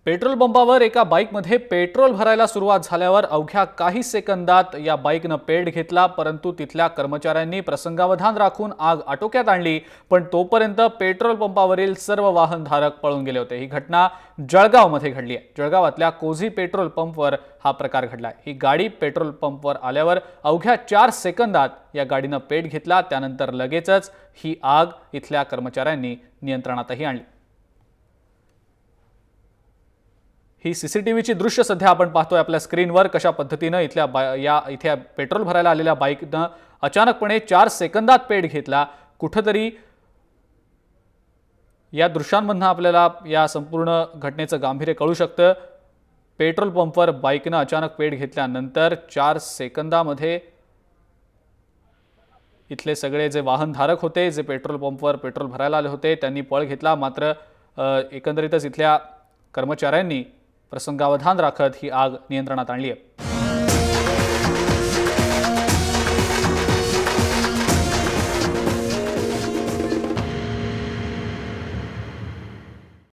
Petrol पंपावर एका बाईकमध्ये पेट्रोल भरायला सुरुवात झाल्यावर अवघ्या काही सेकंदात या बाईकनं पेट घेतला, परंतु तिथल्या कर्मचाऱ्यांनी प्रसंगावधान राखून आग आटोक्यात आणली। पण तोपर्यंत पेट्रोल पंपावरील सर्व वाहनधारक पळून गेले होते। ही घटना जळगावमध्ये घडली आहे। जळगावातल्या कोझी पेट्रोल पंपवर हा प्रकार घडलाय। ही गाडी पेट्रोल पंपवर आल्यावर अवघ्या 4 सेकंदात या गाडीनं पेट घेतला। त्यानंतर लगेचच ही आग इथल्या कर्मचाऱ्यांनी नियंत्रणातही आणली। ही सीसीटीव्हीची दृश्य सध्या आपण पाहतोय आपल्या स्क्रीनवर। कशा पद्धतीने इथे पेट्रोल भरायला आलेल्या बाईकनं अचानकपणे 4 सेकंदात पेट घेतला। कुठेतरी या दृश्यांमधून आपल्याला या संपूर्ण घटनेचं गांभीर्य कळू शकतं। पेट्रोल पंपवर बाईकनं अचानक पेट घेतल्यानंतर 4 सेकंदामध्ये इथले सगळे जे वाहनधारक होते, जे पेट्रोल पंपवर पेट्रोल भरायला आले होते, त्यांनी पळ घेतला। मात्र एकंदरीतच इथल्या कर्मचाऱ्यांनी प्रसंगावधान राखत ही आग नियंत्रणात आणली आहे।